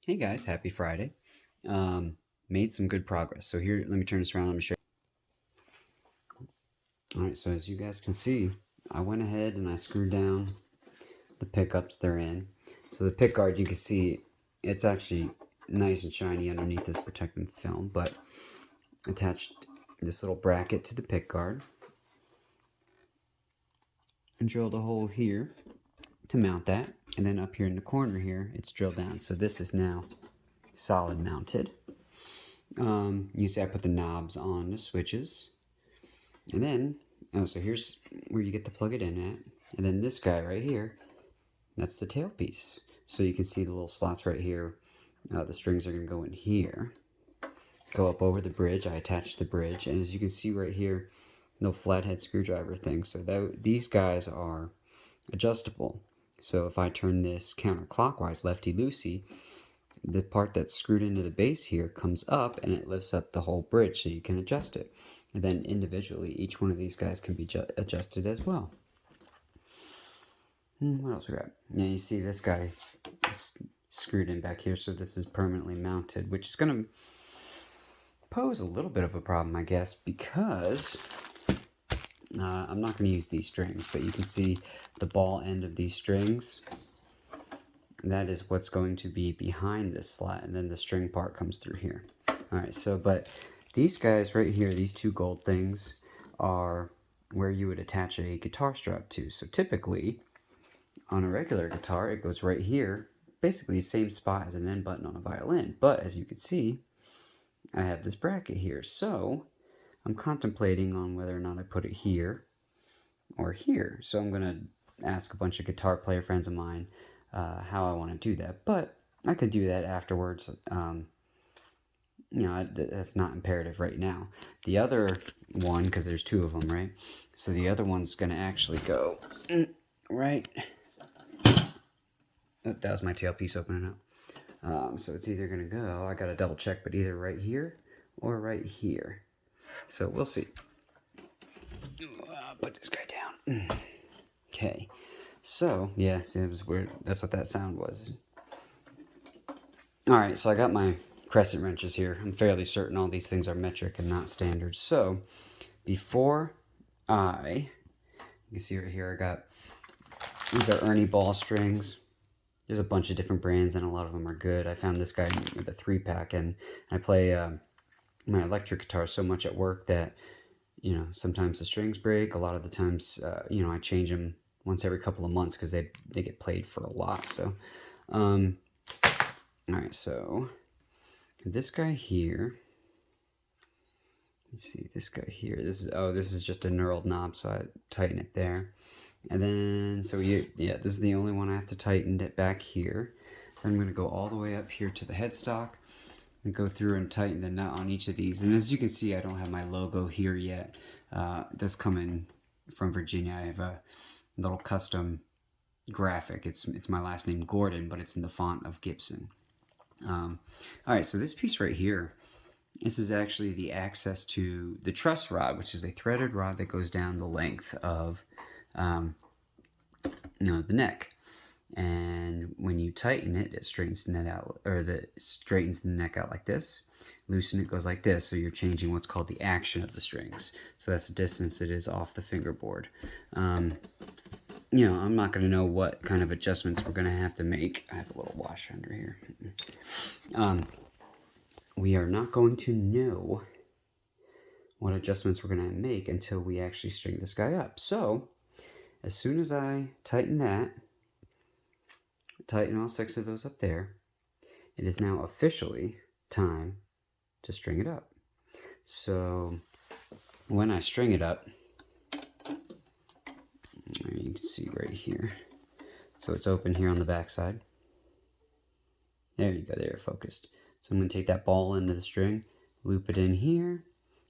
Hey guys, happy Friday. Made some good progress. So here, let me turn this around. Let me show you. All right, so as you guys can see, I went ahead and I screwed down the pickups they're in. So the pick guard, you can see it's actually nice and shiny underneath this protective film, but attached this little bracket to the pick guard and drilled a hole here to mount that. And then up here in the corner here, it's drilled down. So this is now solid mounted. You see I put the knobs on the switches. And then, so here's where you get to plug it in at. And then this guy right here, that's the tailpiece. So you can see the little slots right here. The strings are going to go in here. Go up over the bridge. I attached the bridge. And as you can see right here, no flathead screwdriver thing. So these guys are adjustable. So if I turn this counterclockwise, lefty-loosey, the part that's screwed into the base here comes up and it lifts up the whole bridge so you can adjust it. And then individually, each one of these guys can be adjusted as well. What else we got? Yeah, you see this guy is screwed in back here, so this is permanently mounted, which is going to pose a little bit of a problem, I guess, because I'm not going to use these strings, but you can see the ball end of these strings. That is what's going to be behind this slot, and then the string part comes through here. All right, so, but these guys right here, these two gold things, are where you would attach a guitar strap to. So typically, on a regular guitar, it goes right here, basically the same spot as an end button on a violin. But as you can see, I have this bracket here. So I'm contemplating on whether or not I put it here or here. So I'm going to ask a bunch of guitar player friends of mine how I want to do that. But I could do that afterwards. That's not imperative right now. The other one, because there's two of them, right? So the other one's going to actually go right. Oh, that was my tailpiece opening up. So it's either going to go, I got to double check, but either right here or right here. So we'll see. Put this guy down. Okay. So, yeah, see, it was weird. That's what that sound was. All right, so I got my crescent wrenches here. I'm fairly certain all these things are metric and not standard. So, before you can see right here, I got, these are Ernie ball strings. There's a bunch of different brands, and a lot of them are good. I found this guy with a 3-pack, and I play my electric guitar so much at work that, sometimes the strings break. A lot of the times, I change them once every couple of months because they get played for a lot. So, all right, so this guy here, let's see, this guy here, this is just a knurled knob, so I tighten it there. And then, so this is the only one I have to tighten it back here. Then I'm going to go all the way up here to the headstock and go through and tighten the nut on each of these. And as you can see, I don't have my logo here yet. That's coming from Virginia. I have a little custom graphic. It's my last name, Gordon, but it's in the font of Gibson. All right, so this piece right here, this is actually the access to the truss rod, which is a threaded rod that goes down the length of the neck. And when you tighten it, it straightens the neck out, straightens the neck out like this. Loosen it, goes like this. So you're changing what's called the action of the strings. So that's the distance it is off the fingerboard. I'm not going to know what kind of adjustments we're going to have to make. I have a little washer under here. We are not going to know what adjustments we're going to make until we actually string this guy up. So as soon as I tighten all 6 of those up there, it is now officially time to string it up. So when I string it up, you can see right here. So it's open here on the back side. There you go, there, focused. So I'm going to take that ball into the string, loop it in here,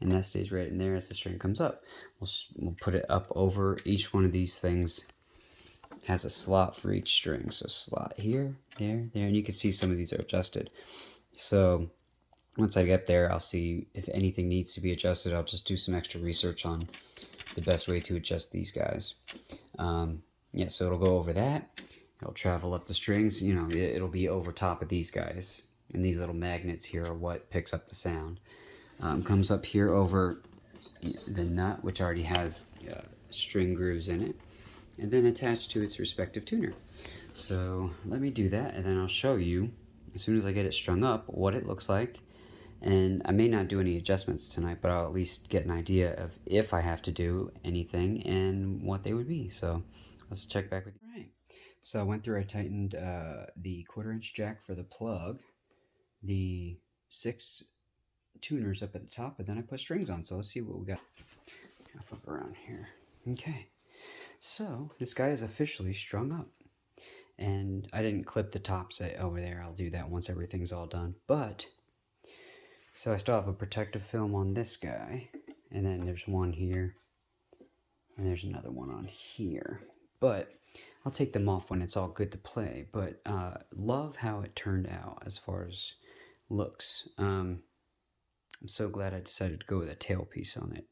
and that stays right in there as the string comes up. We'll put it up over each one of these things. Has a slot for each string. So slot here, there, and you can see some of these are adjusted. So once I get there, I'll see if anything needs to be adjusted. I'll just do some extra research on the best way to adjust these guys. So it'll go over that. It'll travel up the strings. You know, it'll be over top of these guys. And these little magnets here are what picks up the sound. Comes up here over the nut, which already has string grooves in it, and then attached to its respective tuner. So let me do that, and then I'll show you, as soon as I get it strung up, what it looks like. And I may not do any adjustments tonight, but I'll at least get an idea of if I have to do anything and what they would be. So let's check back with you. All right. So I went through, I tightened the 1/4-inch jack for the plug, the 6 tuners up at the top, and then I put strings on. So let's see what we got. I'll flip around here. Okay. So this guy is officially strung up. And I didn't clip the tops over there. I'll do that once everything's all done. But, so I still have a protective film on this guy. And then there's one here. And there's another one on here. But I'll take them off when it's all good to play. But love how it turned out as far as looks. I'm so glad I decided to go with a tailpiece on it.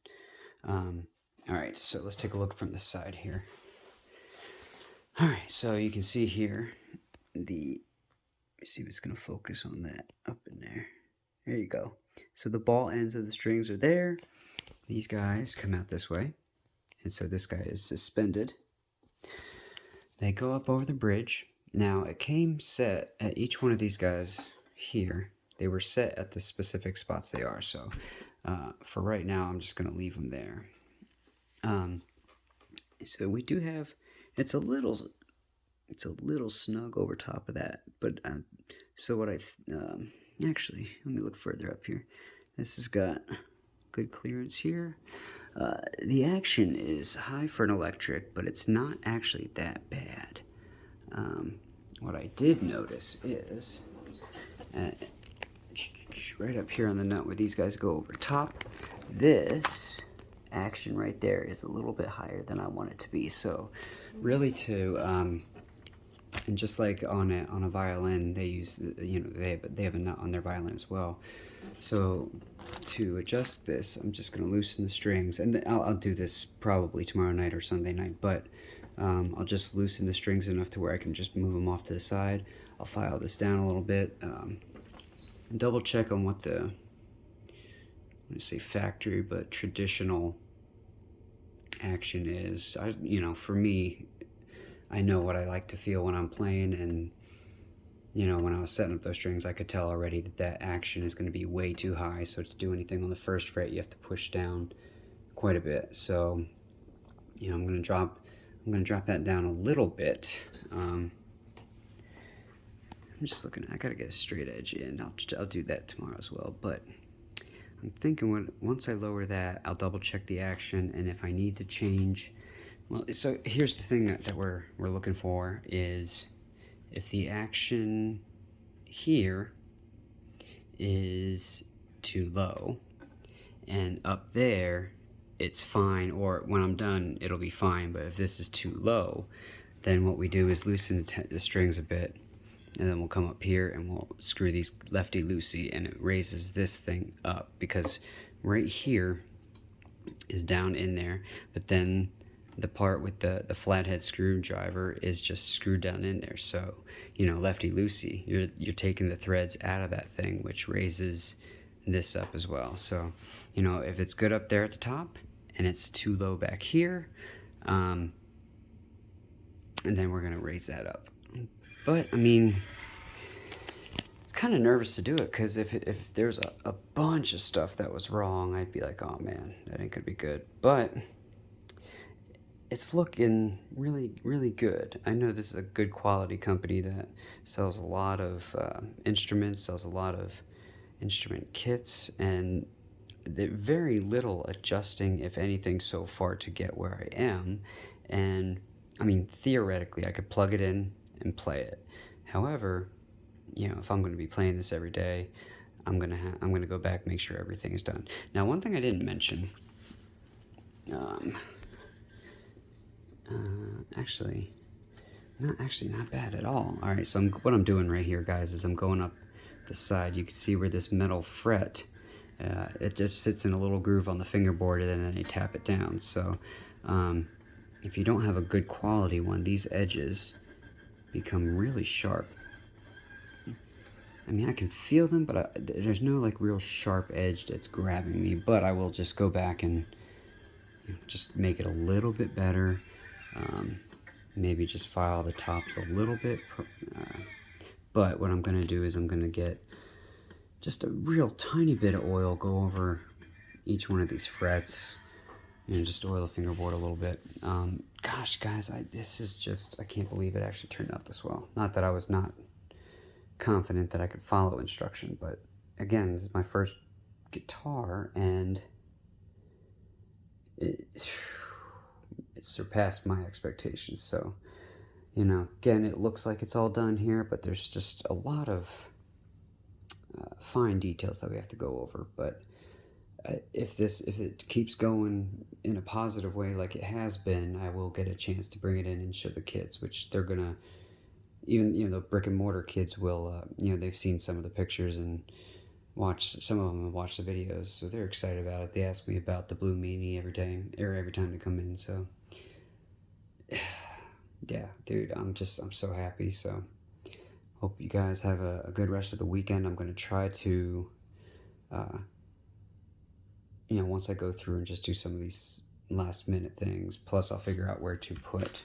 Alright, so let's take a look from the side here. Alright, so you can see here, let me see if it's going to focus on that up in there. There you go. So the ball ends of the strings are there. These guys come out this way. And so this guy is suspended. They go up over the bridge. Now, it came set at each one of these guys here. They were set at the specific spots they are. So for right now, I'm just going to leave them there. So we do have, it's a little snug over top of that, but so what actually, let me look further up here. This has got good clearance here. The action is high for an electric, but it's not actually that bad. What I did notice is right up here on the nut where these guys go over top, this action right there is a little bit higher than I want it to be. So really and just like on a violin, they use, you know, they have a nut on their violin as well. So to adjust this, I'm just going to loosen the strings, and I'll do this probably tomorrow night or Sunday night, but I'll just loosen the strings enough to where I can just move them off to the side. I'll file this down a little bit, and double check on what the, I'm going to say factory, but traditional action is. You know, for me, I know what I like to feel when I'm playing, and you know, when I was setting up those strings, I could tell already that action is going to be way too high. So to do anything on the first fret, you have to push down quite a bit. So, you know, I'm going to drop that down a little bit. I'm just looking. I gotta get a straight edge in. I'll do that tomorrow as well. But I'm thinking once I lower that, I'll double check the action, and if I need to change. Well, so here's the thing that we're looking for is if the action here is too low and up there it's fine, or when I'm done it'll be fine, but if this is too low, then what we do is loosen the strings a bit, and then we'll come up here and we'll screw these lefty-loosey, and it raises this thing up, because right here is down in there, but then the part with the flathead screwdriver is just screwed down in there. So, you know, lefty-loosey, you're taking the threads out of that thing, which raises this up as well. So, you know, if it's good up there at the top and it's too low back here, and then we're going to raise that up. But, I mean, it's kind of nervous to do it, because if there's a bunch of stuff that was wrong, I'd be like, oh man, that ain't going to be good. But it's looking really, really good. I know this is a good quality company that sells a lot of instruments, sells a lot of instrument kits, and very little adjusting, if anything, so far to get where I am. And I mean, theoretically, I could plug it in and play it. However, you know, if I'm going to be playing this every day, I'm gonna go back, make sure everything is done. Now, one thing I didn't mention. Not bad at all. All right, so what I'm doing right here, guys, is I'm going up the side. You can see where this metal fret, it just sits in a little groove on the fingerboard, and then you tap it down. So if you don't have a good quality one, these edges become really sharp. I mean, I can feel them, but there's no like real sharp edge that's grabbing me. But I will just go back and just make it a little bit better. Maybe just file the tops a little bit. But what I'm going to do is I'm going to get just a real tiny bit of oil, go over each one of these frets, and just oil the fingerboard a little bit. Gosh, guys, this is just, I can't believe it actually turned out this well. Not that I was not confident that I could follow instruction, but again, this is my first guitar, and it surpassed my expectations. So, you know, again, it looks like it's all done here, but there's just a lot of fine details that we have to go over. But if it keeps going in a positive way like it has been, I will get a chance to bring it in and show the kids, which they're gonna, even, you know, the brick and mortar kids will, you know, they've seen some of the pictures and some of them have watched the videos, so they're excited about it. They ask me about the Blue Meanie every time they come in. So yeah, dude, I'm so happy. So hope you guys have a good rest of the weekend. I'm gonna try to you know, once I go through and just do some of these last minute things, plus I'll figure out where to put,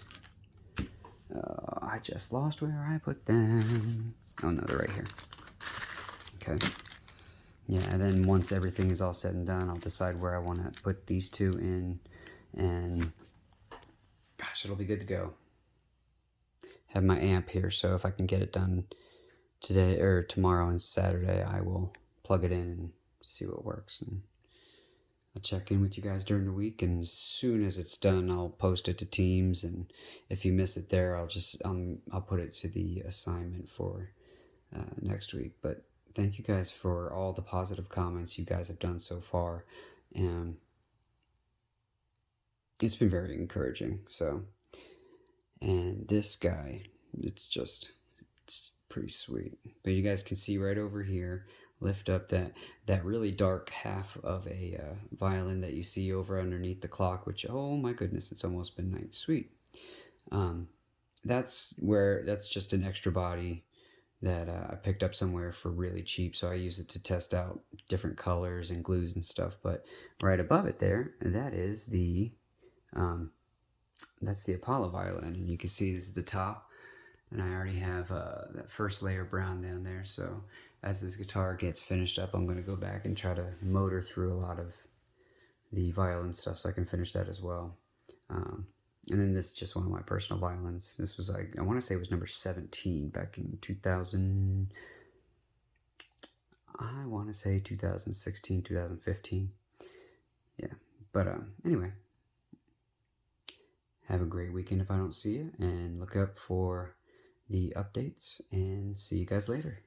I just lost where I put them. Oh no, they're right here. Okay. Yeah, and then once everything is all said and done, I'll decide where I want to put these two in, and gosh, it'll be good to go. Have my amp here, so if I can get it done today or tomorrow and Saturday, I will plug it in and see what works. And I'll check in with you guys during the week, and as soon as it's done, I'll post it to Teams, and if you miss it there, I'll put it to the assignment for next week. But thank you guys for all the positive comments you guys have done so far, and it's been very encouraging. So, and this guy, it's pretty sweet. But you guys can see right over here, lift up that really dark half of a violin that you see over underneath the clock, which, oh my goodness, it's almost midnight. Sweet. That's just an extra body that I picked up somewhere for really cheap, so I use it to test out different colors and glues and stuff. But right above it there, that is that's the Apollo violin, and you can see this is the top, and I already have that first layer brown down there. So as this guitar gets finished up, I'm going to go back and try to motor through a lot of the violin stuff so I can finish that as well. And then this is just one of my personal violins. This was, like, I want to say it was number 17 back in 2000. I want to say 2016, 2015. Yeah, but anyway, have a great weekend if I don't see you, and look up for the updates, and see you guys later.